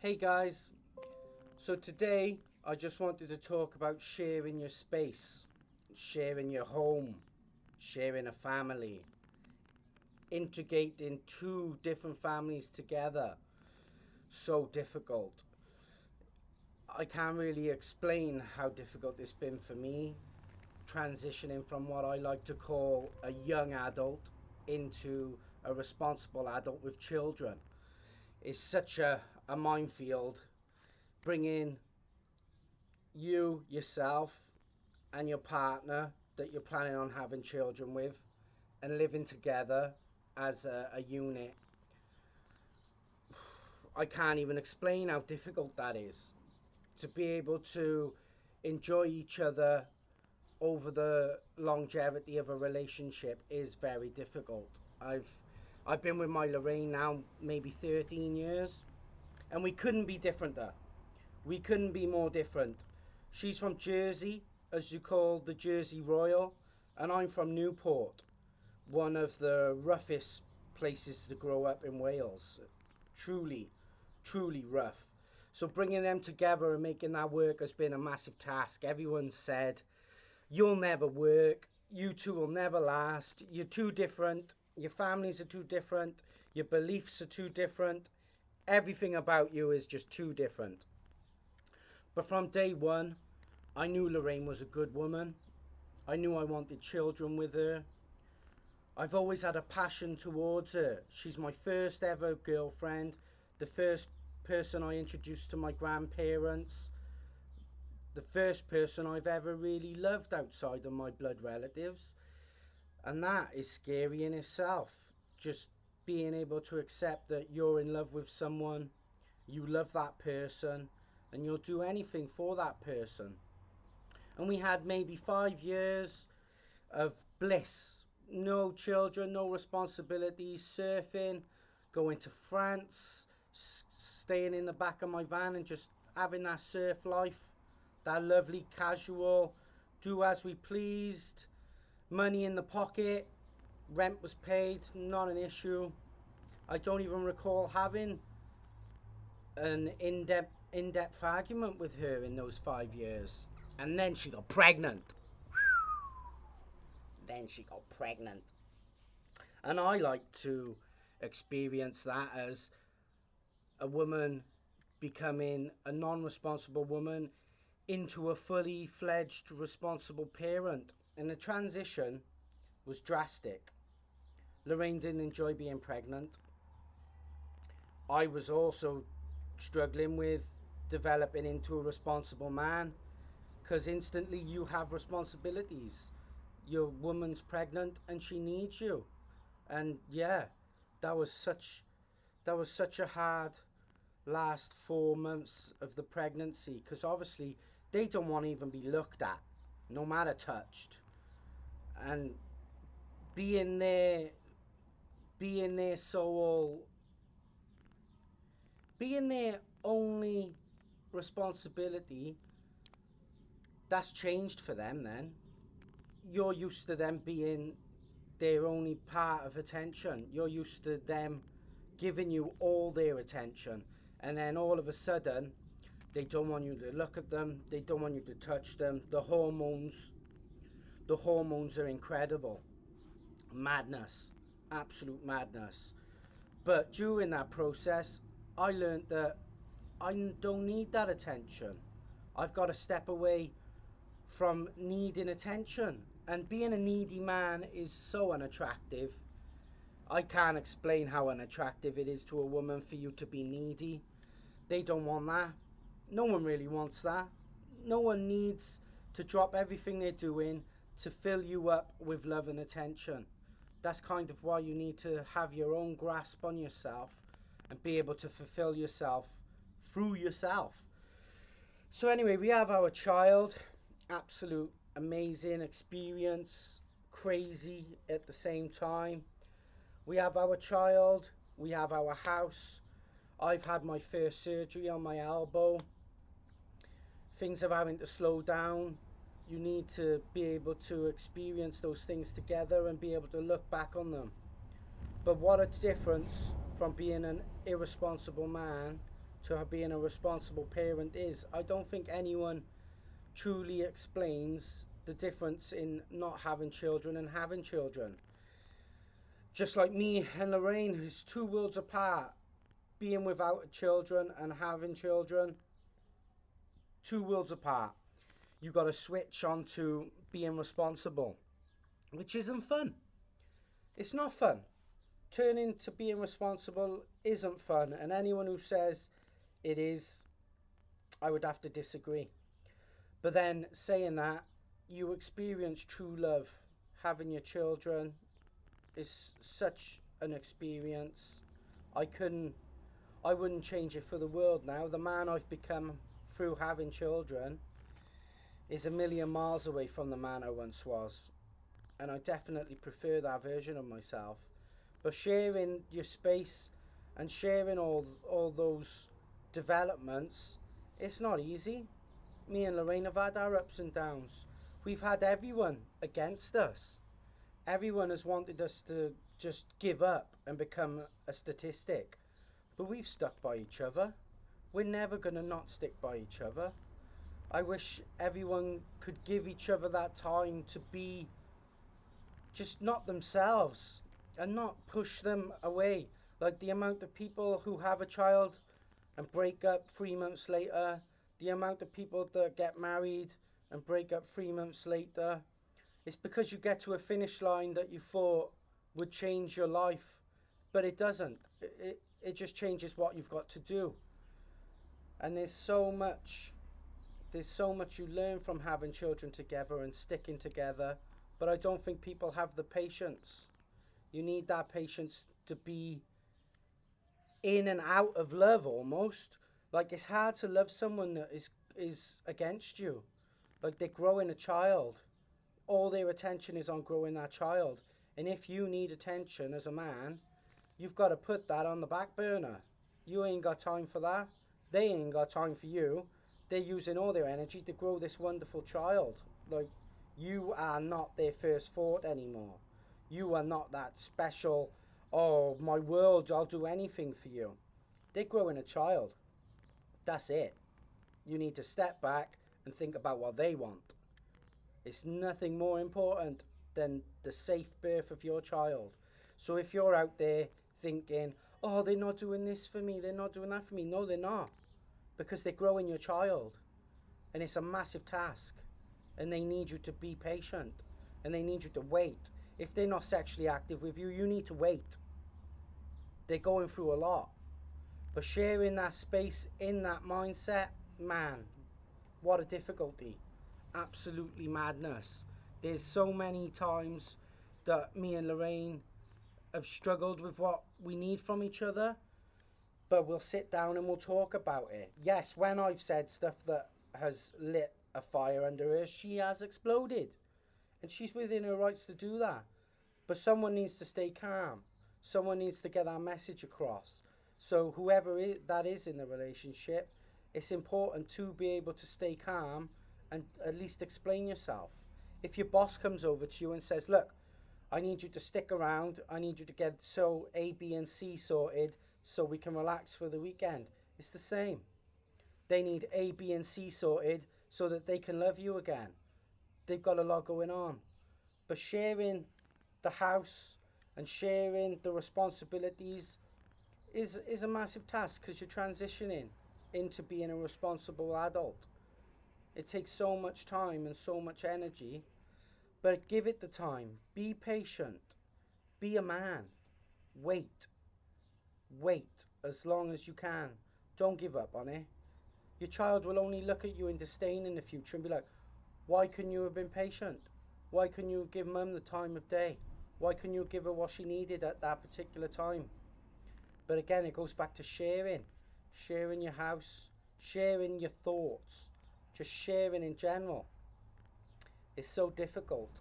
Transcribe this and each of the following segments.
Hey guys, so today I just wanted to talk about sharing your space, sharing your home, sharing a family, integrating two different families together. So difficult. I can't really explain how difficult it's been for me, transitioning from what I like to call a young adult into a responsible adult with children. It's such a minefield bringing yourself, and your partner that you're planning on having children with and living together as a unit. I can't even explain how difficult that is. To be able to enjoy each other over the longevity of a relationship is very difficult. I've been with my Lorraine now maybe 13 years, and we couldn't be differenter. We couldn't be more different. She's from Jersey, as you call the Jersey Royal, and I'm from Newport, one of the roughest places to grow up in Wales. Truly, truly rough. So bringing them together and making that work has been a massive task. Everyone said, "You'll never work. You two will never last. You're too different. Your families are too different. Your beliefs are too different. Everything about you is just too different." But from day one, I knew Lorraine was a good woman. I knew I wanted children with her. I've always had a passion towards her. She's my first ever girlfriend, the first person I introduced to my grandparents, the first person I've ever really loved outside of my blood relatives. And that is scary in itself. Just being able to accept that you're in love with someone, you love that person, and you'll do anything for that person. And we had maybe 5 years of bliss. No children, no responsibilities, surfing, going to France, staying in the back of my van and just having that surf life, that lovely casual, do as we pleased, money in the pocket, rent was paid, not an issue. I don't even recall having an in-depth argument with her in those 5 years. And then she got pregnant. Then she got pregnant. And I like to experience that as a woman becoming a non-responsible woman into a fully fledged responsible parent. And the transition was drastic. Lorraine didn't enjoy being pregnant. I was also struggling with developing into a responsible man, because instantly you have responsibilities. Your woman's pregnant and she needs you. And yeah, that was such that was such a hard last 4 months of the pregnancy, because obviously they don't want to even be looked at, no matter touched. And being there being their sole being their only responsibility, that's changed for them. Then you're used to them being their only part of attention. You're used to them giving you all their attention, and then all of a sudden they don't want you to look at them, they don't want you to touch them. The hormones are incredible. Madness, absolute madness. But during that process, I learned that I don't need that attention. I've got to step away from needing attention. And being a needy man is so unattractive. I can't explain how unattractive it is to a woman for you to be needy. They don't want that. No one really wants that. No one needs to drop everything they're doing to fill you up with love and attention. That's kind of why you need to have your own grasp on yourself and be able to fulfill yourself through yourself. So anyway, we have our child. Absolute amazing experience, crazy at the same time. We have our child, we have our house. I've had my first surgery on my elbow. Things are having to slow down. You need to be able to experience those things together and be able to look back on them. But what a difference from being an irresponsible man to being a responsible parent is. I don't think anyone truly explains the difference in not having children and having children. Just like me and Lorraine, who's two worlds apart, being without children and having children, two worlds apart. You got to switch on to being responsible, which isn't fun. It's not fun. Turning to being responsible isn't fun, and anyone who says it is, I would have to disagree. But then saying that, you experience true love. Having your children is such an experience. I couldn't I wouldn't change it for the world now. The man I've become through having children is a million miles away from the man I once was. And I definitely prefer that version of myself. But sharing your space and sharing all those developments, it's not easy. Me and Lorraine have had our ups and downs. We've had everyone against us. Everyone has wanted us to just give up and become a statistic. But we've stuck by each other. We're never going to not stick by each other. I wish everyone could give each other that time to be just not themselves and not push them away. Like the amount of people who have a child and break up 3 months later, the amount of people that get married and break up 3 months later. It's because you get to a finish line that you thought would change your life, but it doesn't. It just changes what you've got to do. And there's so much you learn from having children together and sticking together, but I don't think people have the patience. You need that patience to be in and out of love almost. Like it's hard to love someone that is against you. Like they're growing a child. All their attention is on growing that child. And if you need attention as a man, you've got to put that on the back burner. You ain't got time for that. They ain't got time for you. They're using all their energy to grow this wonderful child. Like, you are not their first thought anymore. You are not that special, oh, my world, I'll do anything for you. They're growing a child. That's it. You need to step back and think about what they want. It's nothing more important than the safe birth of your child. So if you're out there thinking, oh, they're not doing this for me, they're not doing that for me. No, they're not. Because they're growing your child. And it's a massive task. And they need you to be patient. And they need you to wait. If they're not sexually active with you, you need to wait. They're going through a lot. But sharing that space in that mindset, man, what a difficulty. Absolutely madness. There's so many times that me and Lorraine have struggled with what we need from each other, but we'll sit down and we'll talk about it. Yes, when I've said stuff that has lit a fire under her, she has exploded. And she's within her rights to do that. But someone needs to stay calm. Someone needs to get that message across. So whoever that is in the relationship, it's important to be able to stay calm and at least explain yourself. If your boss comes over to you and says, look, I need you to stick around, I need you to get so A, B, and C sorted so we can relax for the weekend. It's the same. They need A, B, and C sorted so that they can love you again. They've got a lot going on. But sharing the house and sharing the responsibilities is a massive task because you're transitioning into being a responsible adult. It takes so much time and so much energy, but give it the time. Be patient. Be a man. Wait. Wait as long as you can. Don't give up on it. Your child will only look at you in disdain in the future and be like, why couldn't you have been patient? Why couldn't you give mum the time of day? Why couldn't you give her what she needed at that particular time? But again, it goes back to sharing. Sharing your house, sharing your thoughts, just sharing in general. It's so difficult.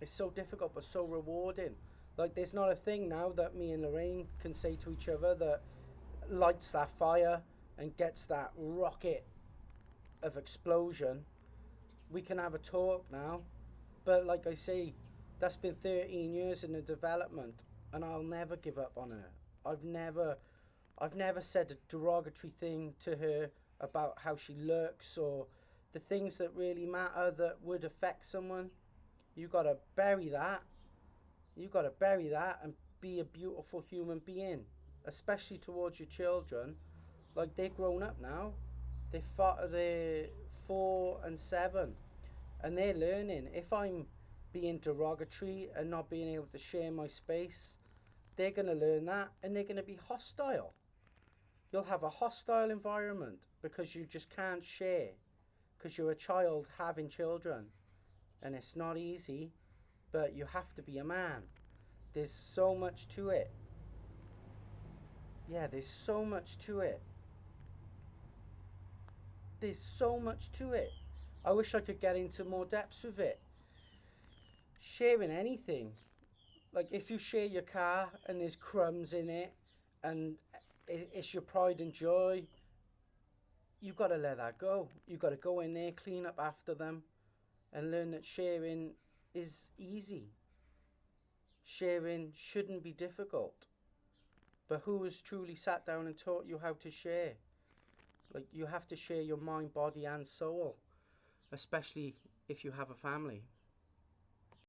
It's so difficult but so rewarding. Like there's not a thing now that me and Lorraine can say to each other that lights that fire and gets that rocket of explosion. We can have a talk now, but like I say, that's been 13 years in the development, and I'll never give up on her. I've never I've never said a derogatory thing to her about how she looks or the things that really matter that would affect someone. You gotta bury that. You gotta bury that and be a beautiful human being, especially towards your children. Like, they're grown up now. They're 4 and 7, and they're learning. If I'm being derogatory and not being able to share my space, they're gonna learn that, and they're gonna be hostile. You'll have a hostile environment because you just can't share, because you're a child having children, and it's not easy, but you have to be a man. There's so much to it. Yeah, there's so much to it. There's so much to it. I wish I could get into more depths with it. Sharing anything. Like, if you share your car and there's crumbs in it and it's your pride and joy, you've got to let that go. You've got to go in there, clean up after them, and learn that sharing is easy. Sharing shouldn't be difficult. But who has truly sat down and taught you how to share? Like, you have to share your mind, body, and soul, especially if you have a family.